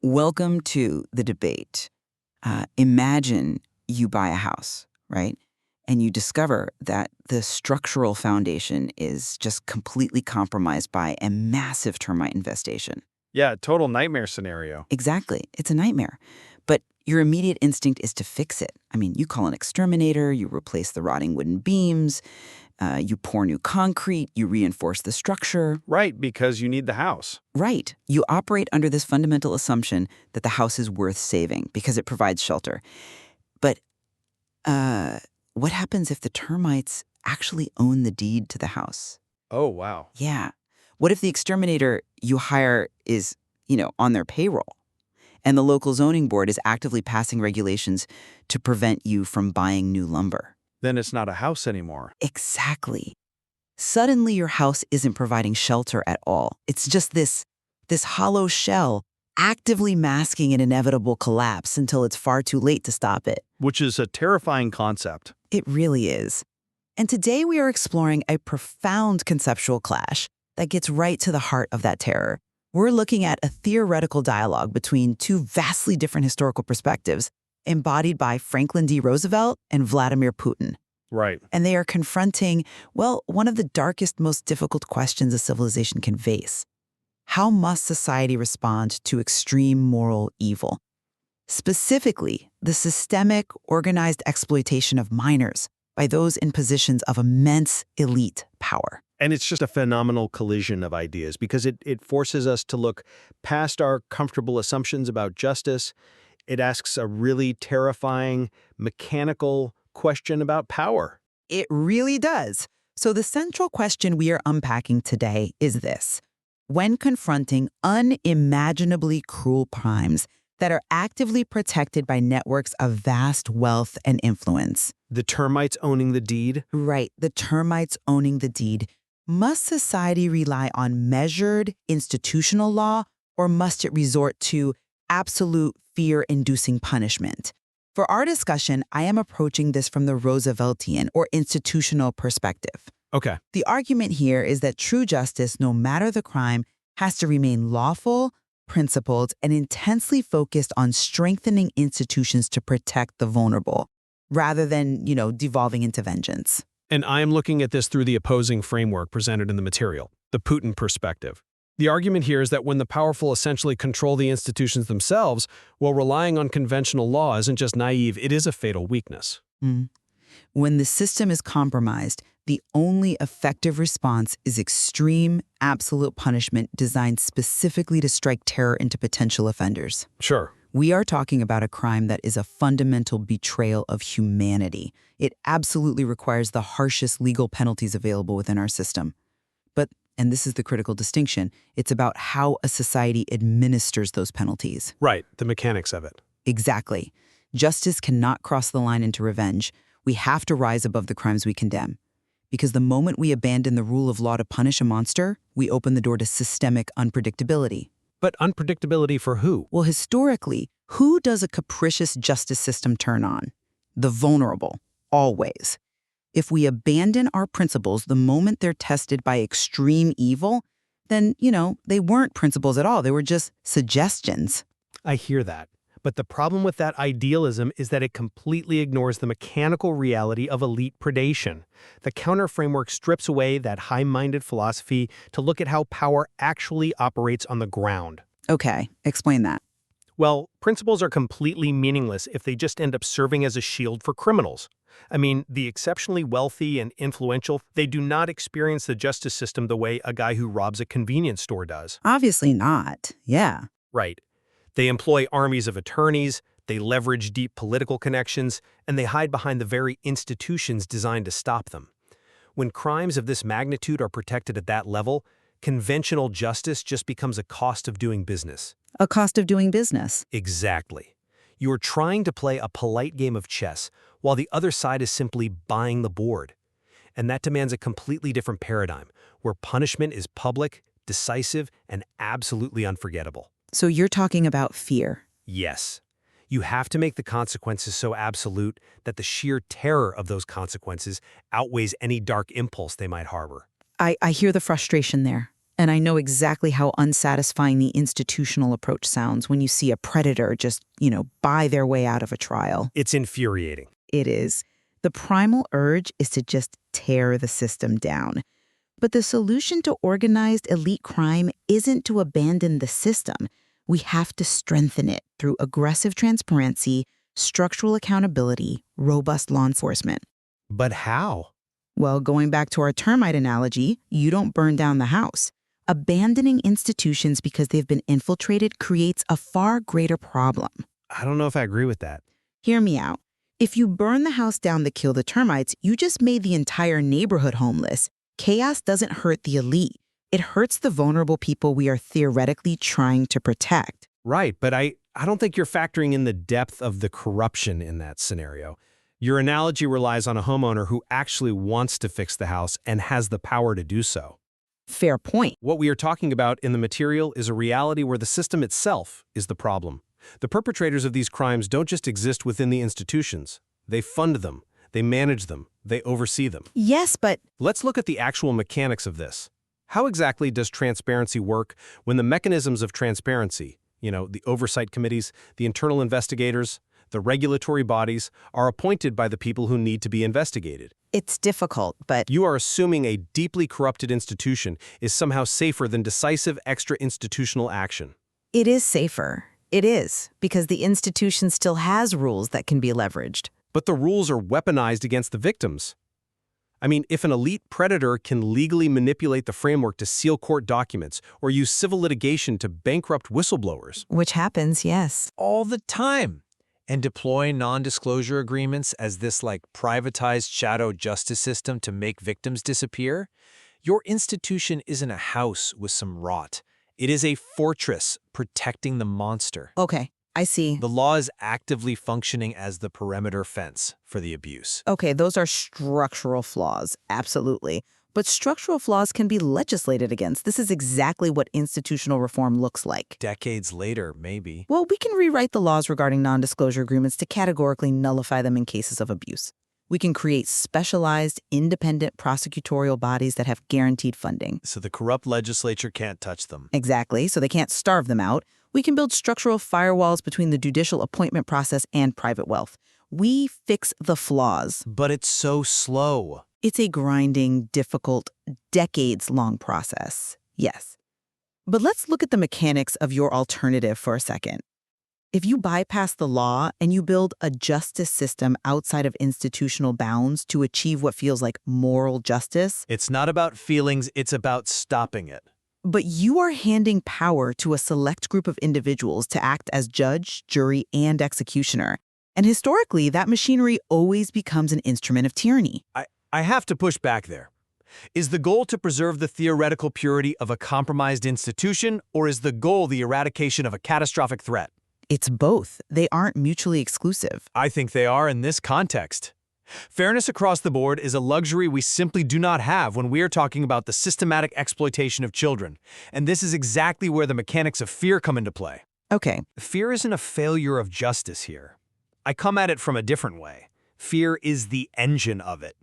Welcome to the debate. Imagine you buy a house, right? And you discover that the structural foundation is just completely compromised by a massive termite infestation. Yeah, total nightmare scenario. Exactly. It's a nightmare. But your immediate instinct is to fix it. I mean, you call an exterminator, you replace the rotting wooden beams, you pour new concrete, you reinforce the structure. Right, because you need the house. Right. You operate under this fundamental assumption that the house is worth saving because it provides shelter. But what happens if the termites actually own the deed to the house? Oh, wow. Yeah. What if the exterminator you hire is, on their payroll? And the local zoning board is actively passing regulations to prevent you from buying new lumber. Then it's not a house anymore. Exactly. Suddenly your house isn't providing shelter at all. It's just this hollow shell actively masking an inevitable collapse until it's far too late to stop it. Which is a terrifying concept. It really is. And today we are exploring a profound conceptual clash that gets right to the heart of that terror. We're looking at a theoretical dialogue between two vastly different historical perspectives embodied by Franklin D. Roosevelt and Vladimir Putin. Right. And they are confronting, one of the darkest, most difficult questions a civilization can face. How must society respond to extreme moral evil? Specifically, the systemic, organized exploitation of minors by those in positions of immense elite power. And it's just a phenomenal collision of ideas because it forces us to look past our comfortable assumptions about justice. It asks a really terrifying, mechanical question about power. It really does. So the central question we are unpacking today is this. When confronting unimaginably cruel crimes that are actively protected by networks of vast wealth and influence. The termites owning the deed? Right, the termites owning the deed. Must society rely on measured institutional law, or must it resort to absolute fear-inducing punishment? For our discussion, I am approaching this from the Rooseveltian or institutional perspective. Okay. The argument here is that true justice, no matter the crime, has to remain lawful, principled, and intensely focused on strengthening institutions to protect the vulnerable, rather than, devolving into vengeance. And I am looking at this through the opposing framework presented in the material, the Putin perspective. The argument here is that when the powerful essentially control the institutions themselves, while relying on conventional law isn't just naive, it is a fatal weakness. When the system is compromised, the only effective response is extreme, absolute punishment designed specifically to strike terror into potential offenders. Sure. We are talking about a crime that is a fundamental betrayal of humanity. It absolutely requires the harshest legal penalties available within our system. But, and this is the critical distinction, it's about how a society administers those penalties. Right, the mechanics of it. Exactly. Justice cannot cross the line into revenge. We have to rise above the crimes we condemn. Because the moment we abandon the rule of law to punish a monster, we open the door to systemic unpredictability. But unpredictability for who? Well, historically, who does a capricious justice system turn on? The vulnerable, always. If we abandon our principles the moment they're tested by extreme evil, then, they weren't principles at all. They were just suggestions. I hear that. But the problem with that idealism is that it completely ignores the mechanical reality of elite predation. The counter-framework strips away that high-minded philosophy to look at how power actually operates on the ground. Okay, explain that. Well, principles are completely meaningless if they just end up serving as a shield for criminals. I mean, the exceptionally wealthy and influential, they do not experience the justice system the way a guy who robs a convenience store does. Obviously not. Yeah. Right. They employ armies of attorneys, they leverage deep political connections, and they hide behind the very institutions designed to stop them. When crimes of this magnitude are protected at that level, conventional justice just becomes a cost of doing business. A cost of doing business. Exactly. You are trying to play a polite game of chess, while the other side is simply buying the board. And that demands a completely different paradigm, where punishment is public, decisive, and absolutely unforgettable. So you're talking about fear. Yes. You have to make the consequences so absolute that the sheer terror of those consequences outweighs any dark impulse they might harbor. I hear the frustration there. And I know exactly how unsatisfying the institutional approach sounds when you see a predator just, buy their way out of a trial. It's infuriating. It is. The primal urge is to just tear the system down. But the solution to organized elite crime isn't to abandon the system. We have to strengthen it through aggressive transparency, structural accountability, robust law enforcement. But how? Well, going back to our termite analogy, you don't burn down the house. Abandoning institutions because they've been infiltrated creates a far greater problem. I don't know if I agree with that. Hear me out. If you burn the house down to kill the termites, you just made the entire neighborhood homeless. Chaos doesn't hurt the elite. It hurts the vulnerable people we are theoretically trying to protect. Right, but I don't think you're factoring in the depth of the corruption in that scenario. Your analogy relies on a homeowner who actually wants to fix the house and has the power to do so. Fair point. What we are talking about in the material is a reality where the system itself is the problem. The perpetrators of these crimes don't just exist within the institutions. They fund them, they manage them, they oversee them. Yes, but Let's look at the actual mechanics of this. How exactly does transparency work when the mechanisms of transparency, the oversight committees, the internal investigators, the regulatory bodies, are appointed by the people who need to be investigated? it's difficult, but You are assuming a deeply corrupted institution is somehow safer than decisive extra-institutional action. it is safer. It is, because the institution still has rules that can be leveraged. But the rules are weaponized against the victims. I mean, if an elite predator can legally manipulate the framework to seal court documents or use civil litigation to bankrupt whistleblowers, Which happens, yes. all the time, and deploy non-disclosure agreements as this privatized shadow justice system to make victims disappear, your institution isn't a house with some rot. It is a fortress protecting the monster. Okay, I see. The law is actively functioning as the perimeter fence for the abuse. Okay, those are structural flaws, absolutely. But structural flaws can be legislated against. This is exactly what institutional reform looks like. Decades later, maybe. Well, we can rewrite the laws regarding non-disclosure agreements to categorically nullify them in cases of abuse. We can create specialized, independent prosecutorial bodies that have guaranteed funding. So the corrupt legislature can't touch them. Exactly, so they can't starve them out. We can build structural firewalls between the judicial appointment process and private wealth. We fix the flaws. But it's so slow. It's a grinding, difficult, decades-long process, yes. But let's look at the mechanics of your alternative for a second. If you bypass the law and you build a justice system outside of institutional bounds to achieve what feels like moral justice, It's not about feelings, it's about stopping it. but you are handing power to a select group of individuals to act as judge, jury, and executioner. And historically, that machinery always becomes an instrument of tyranny. I have to push back there. Is the goal to preserve the theoretical purity of a compromised institution, or is the goal the eradication of a catastrophic threat? It's both. They aren't mutually exclusive. I think they are in this context. Fairness across the board is a luxury we simply do not have when we are talking about the systematic exploitation of children. And this is exactly where the mechanics of fear come into play. Okay, Fear isn't a failure of justice here. I come at it from a different way. Fear is the engine of it.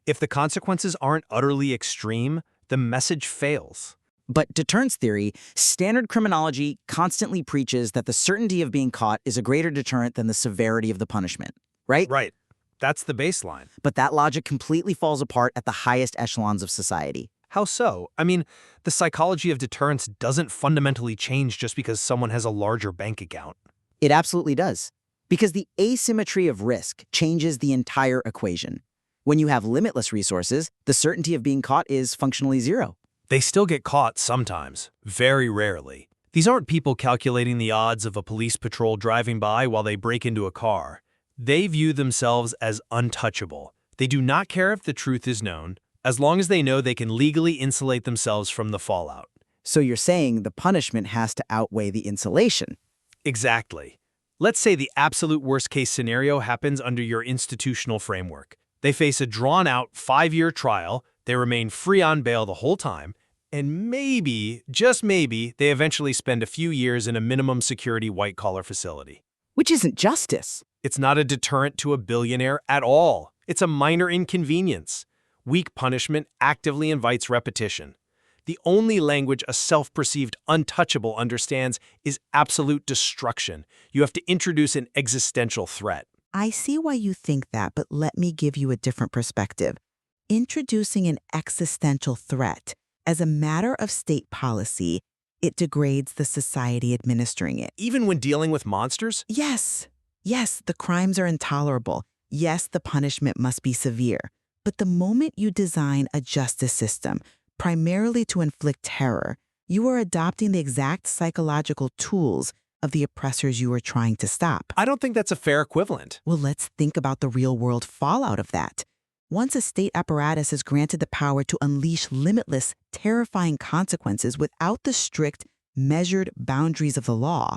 If the consequences aren't utterly extreme, the message fails. But deterrence theory, standard criminology, constantly preaches that the certainty of being caught is a greater deterrent than the severity of the punishment, right? Right. That's the baseline. But that logic completely falls apart at the highest echelons of society. How so? I mean, the psychology of deterrence doesn't fundamentally change just because someone has a larger bank account. It absolutely does. Because the asymmetry of risk changes the entire equation. When you have limitless resources, the certainty of being caught is functionally zero. They still get caught sometimes, very rarely. These aren't people calculating the odds of a police patrol driving by while they break into a car. They view themselves as untouchable. They do not care if the truth is known, as long as they know they can legally insulate themselves from the fallout. So you're saying the punishment has to outweigh the insulation. Exactly. Let's say the absolute worst-case scenario happens under your institutional framework. They face a drawn-out 5-year trial, they remain free on bail the whole time, and maybe, just maybe, they eventually spend a few years in a minimum security white-collar facility. Which isn't justice. It's not a deterrent to a billionaire at all. It's a minor inconvenience. Weak punishment actively invites repetition. The only language a self-perceived untouchable understands is absolute destruction. You have to introduce an existential threat. I see why you think that, but let me give you a different perspective. Introducing an existential threat as a matter of state policy, it degrades the society administering it. Even when dealing with monsters? Yes, the crimes are intolerable. Yes, the punishment must be severe. But the moment you design a justice system primarily to inflict terror, you are adopting the exact psychological tools of the oppressors you are trying to stop. I don't think that's a fair equivalent. Well, let's think about the real-world fallout of that. Once a state apparatus is granted the power to unleash limitless, terrifying consequences without the strict, measured boundaries of the law,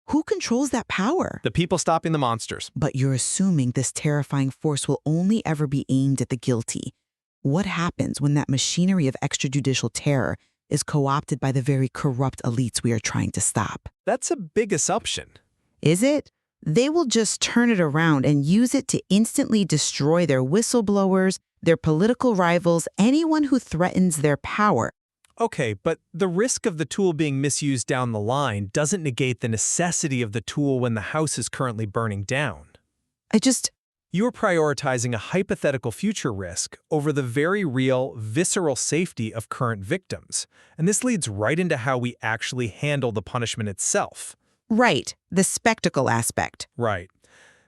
who controls that power? The people stopping the monsters. But you're assuming this terrifying force will only ever be aimed at the guilty. What happens when that machinery of extrajudicial terror is co-opted by the very corrupt elites we are trying to stop? That's a big assumption. Is it? They will just turn it around and use it to instantly destroy their whistleblowers, their political rivals, anyone who threatens their power. Okay, but the risk of the tool being misused down the line doesn't negate the necessity of the tool when the house is currently burning down. You're prioritizing a hypothetical future risk over the very real, visceral safety of current victims. And this leads right into how we actually handle the punishment itself. Right, the spectacle aspect. Right.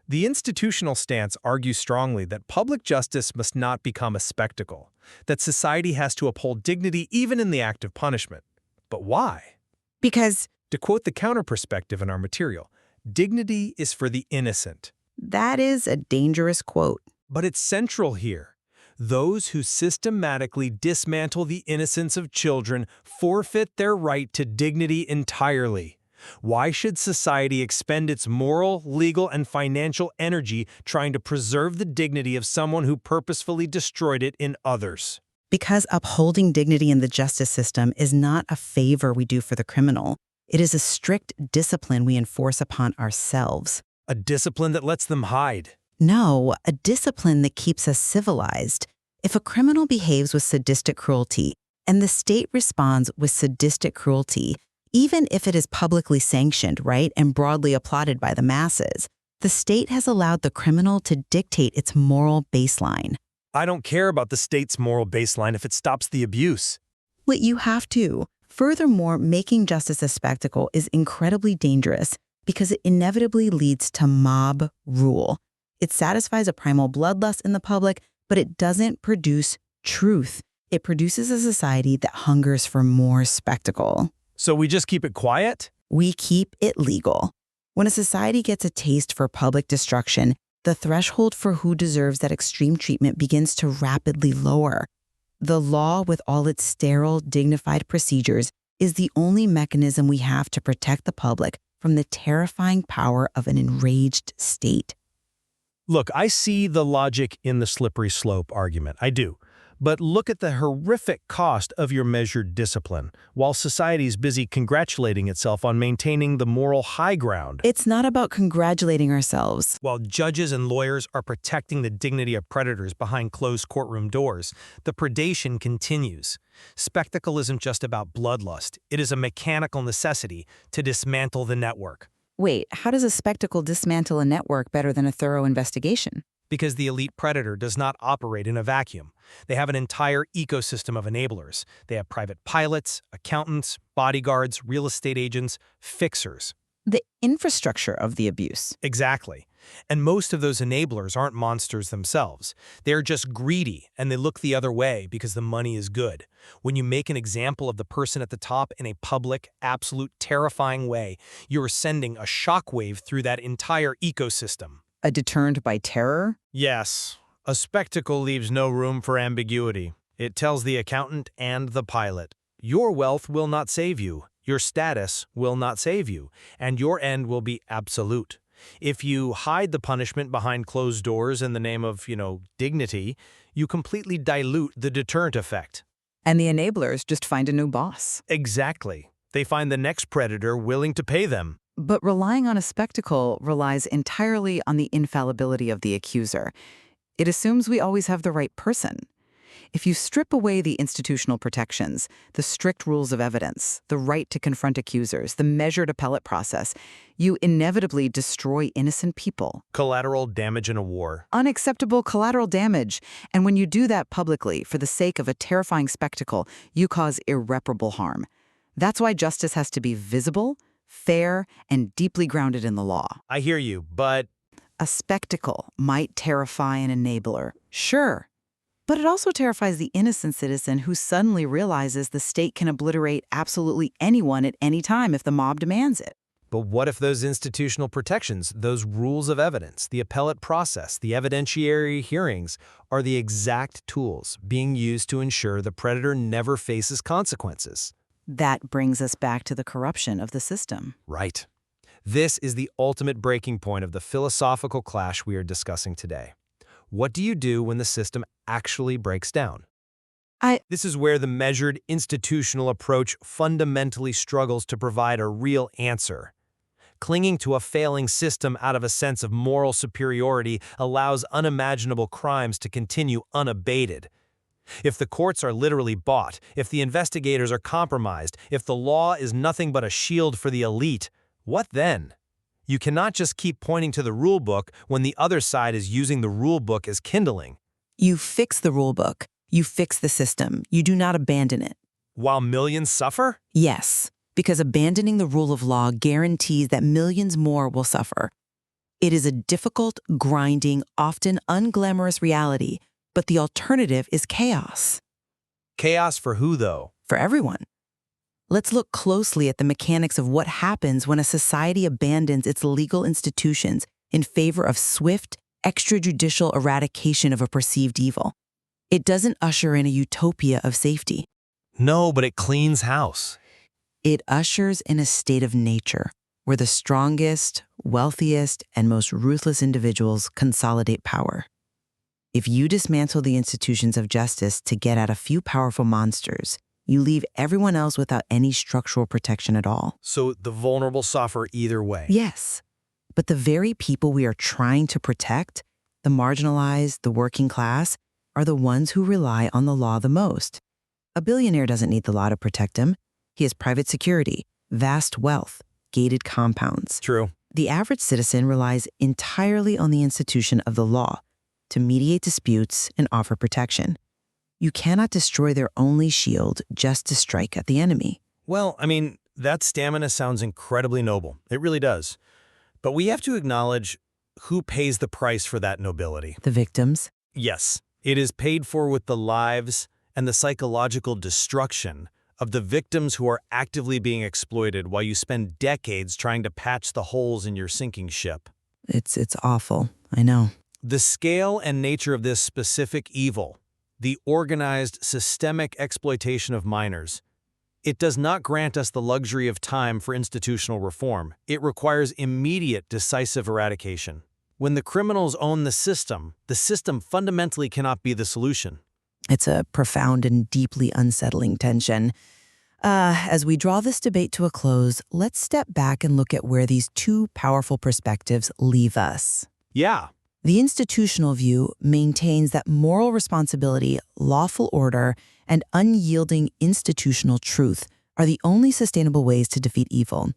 The institutional stance argues strongly that public justice must not become a spectacle, that society has to uphold dignity even in the act of punishment. But why? Because To quote the counter-perspective in our material, dignity is for the innocent. that is a dangerous quote. But it's central here. Those who systematically dismantle the innocence of children forfeit their right to dignity entirely. Why should society expend its moral, legal, and financial energy trying to preserve the dignity of someone who purposefully destroyed it in others? Because upholding dignity in the justice system is not a favor we do for the criminal. It is a strict discipline we enforce upon ourselves. A discipline that lets them hide. No, a discipline that keeps us civilized. If a criminal behaves with sadistic cruelty, and the state responds with sadistic cruelty, even if it is publicly sanctioned, right, and broadly applauded by the masses, the state has allowed the criminal to dictate its moral baseline. I don't care about the state's moral baseline if it stops the abuse. Well, you have to. Furthermore, making justice a spectacle is incredibly dangerous because it inevitably leads to mob rule. It satisfies a primal bloodlust in the public, but it doesn't produce truth. It produces a society that hungers for more spectacle. So we just keep it quiet? We keep it legal. When a society gets a taste for public destruction, the threshold for who deserves that extreme treatment begins to rapidly lower. The law, with all its sterile, dignified procedures, is the only mechanism we have to protect the public from the terrifying power of an enraged state. Look, I see the logic in the slippery slope argument. I do. But look at the horrific cost of your measured discipline, while society's busy congratulating itself on maintaining the moral high ground. It's not about congratulating ourselves. While judges and lawyers are protecting the dignity of predators behind closed courtroom doors, the predation continues. Spectacle isn't just about bloodlust. It is a mechanical necessity to dismantle the network. Wait, how does a spectacle dismantle a network better than a thorough investigation? Because the elite predator does not operate in a vacuum. They have an entire ecosystem of enablers. They have private pilots, accountants, bodyguards, real estate agents, fixers. The infrastructure of the abuse. Exactly. And most of those enablers aren't monsters themselves. They're just greedy, and they look the other way because the money is good. When you make an example of the person at the top in a public, absolute, terrifying way, you're sending a shockwave through that entire ecosystem. A deterrent by terror? Yes. A spectacle leaves no room for ambiguity. It tells the accountant and the pilot, your wealth will not save you, your status will not save you, and your end will be absolute. If you hide the punishment behind closed doors in the name of, dignity, you completely dilute the deterrent effect. And the enablers just find a new boss. Exactly. They find the next predator willing to pay them. But relying on a spectacle relies entirely on the infallibility of the accuser. It assumes we always have the right person. If you strip away the institutional protections, the strict rules of evidence, the right to confront accusers, the measured appellate process, you inevitably destroy innocent people. Collateral damage in a war. Unacceptable collateral damage. And when you do that publicly for the sake of a terrifying spectacle, you cause irreparable harm. That's why justice has to be visible, fair, and deeply grounded in the law. I hear you, but A spectacle might terrify an enabler, sure. But it also terrifies the innocent citizen who suddenly realizes the state can obliterate absolutely anyone at any time if the mob demands it. what if those institutional protections, those rules of evidence, the appellate process, the evidentiary hearings, are the exact tools being used to ensure the predator never faces consequences? That brings us back to the corruption of the system. Right. This is the ultimate breaking point of the philosophical clash we are discussing today. What do you do when the system actually breaks down? This is where the measured institutional approach fundamentally struggles to provide a real answer. Clinging to a failing system out of a sense of moral superiority allows unimaginable crimes to continue unabated. If the courts are literally bought, if the investigators are compromised, if the law is nothing but a shield for the elite, what then? You cannot just keep pointing to the rulebook when the other side is using the rulebook as kindling. You fix the rulebook. You fix the system. You do not abandon it. While millions suffer? Yes, because abandoning the rule of law guarantees that millions more will suffer. It is a difficult, grinding, often unglamorous reality, but the alternative is chaos. Chaos for who, though? For everyone. Let's look closely at the mechanics of what happens when a society abandons its legal institutions in favor of swift, extrajudicial eradication of a perceived evil. It doesn't usher in a utopia of safety. No, but it cleans house. It ushers in a state of nature where the strongest, wealthiest, and most ruthless individuals consolidate power. If you dismantle the institutions of justice to get at a few powerful monsters, you leave everyone else without any structural protection at all. So the vulnerable suffer either way. Yes, but the very people we are trying to protect, the marginalized, the working class, are the ones who rely on the law the most. A billionaire doesn't need the law to protect him. He has private security, vast wealth, gated compounds. True. The average citizen relies entirely on the institution of the law to mediate disputes and offer protection. You cannot destroy their only shield just to strike at the enemy. Well, I mean, that stamina sounds incredibly noble. It really does. But we have to acknowledge who pays the price for that nobility. The victims. Yes, it is paid for with the lives and the psychological destruction of the victims who are actively being exploited while you spend decades trying to patch the holes in your sinking ship. It's awful, I know. The scale and nature of this specific evil, the organized, systemic exploitation of minors, it does not grant us the luxury of time for institutional reform. It requires immediate, decisive eradication. When the criminals own the system fundamentally cannot be the solution. It's a profound and deeply unsettling tension. As we draw this debate to a close, let's step back and look at where these two powerful perspectives leave us. Yeah. The institutional view maintains that moral responsibility, lawful order, and unyielding institutional truth are the only sustainable ways to defeat evil.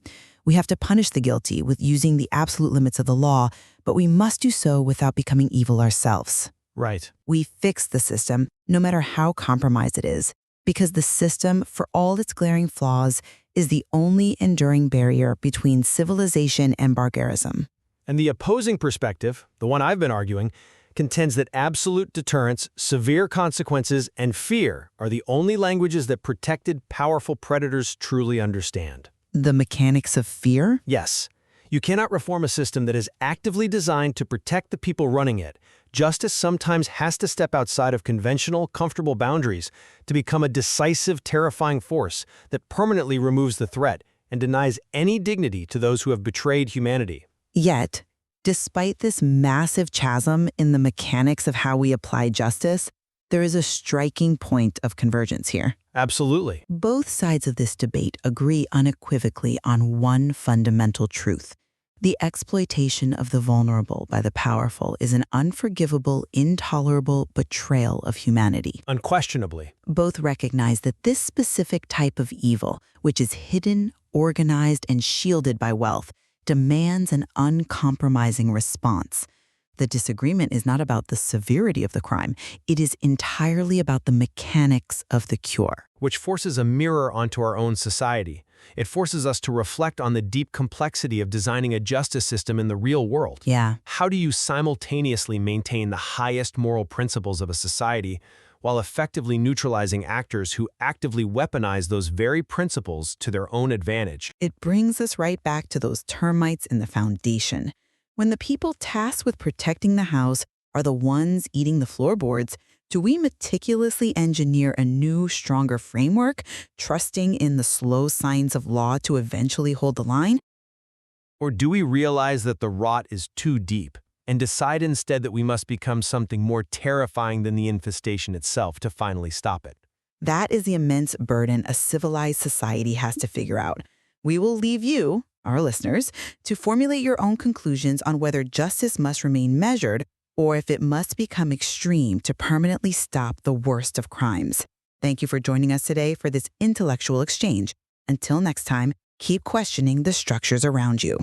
We have to punish the guilty with using the absolute limits of the law, but we must do so without becoming evil ourselves. Right. We fix the system, no matter how compromised it is, because the system, for all its glaring flaws, is the only enduring barrier between civilization and barbarism. And the opposing perspective, the one I've been arguing, contends that absolute deterrence, severe consequences, and fear are the only languages that protected, powerful predators truly understand. The mechanics of fear? Yes. You cannot reform a system that is actively designed to protect the people running it. Justice sometimes has to step outside of conventional, comfortable boundaries to become a decisive, terrifying force that permanently removes the threat and denies any dignity to those who have betrayed humanity. Yet, despite this massive chasm in the mechanics of how we apply justice, there is a striking point of convergence here. Absolutely. Both sides of this debate agree unequivocally on one fundamental truth. The exploitation of the vulnerable by the powerful is an unforgivable, intolerable betrayal of humanity. Unquestionably. Both recognize that this specific type of evil, which is hidden, organized, and shielded by wealth, demands an uncompromising response. The disagreement is not about the severity of the crime. It is entirely about the mechanics of the cure. Which forces a mirror onto our own society. It forces us to reflect on the deep complexity of designing a justice system in the real world. Yeah. How do you simultaneously maintain the highest moral principles of a society while effectively neutralizing actors who actively weaponize those very principles to their own advantage? It brings us right back to those termites in the foundation. When the people tasked with protecting the house are the ones eating the floorboards, do we meticulously engineer a new, stronger framework, trusting in the slow signs of law to eventually hold the line? Or do we realize that the rot is too deep and decide instead that we must become something more terrifying than the infestation itself to finally stop it? That is the immense burden a civilized society has to figure out. We will leave you, our listeners, to formulate your own conclusions on whether justice must remain measured or if it must become extreme to permanently stop the worst of crimes. Thank you for joining us today for this intellectual exchange. Until next time, keep questioning the structures around you.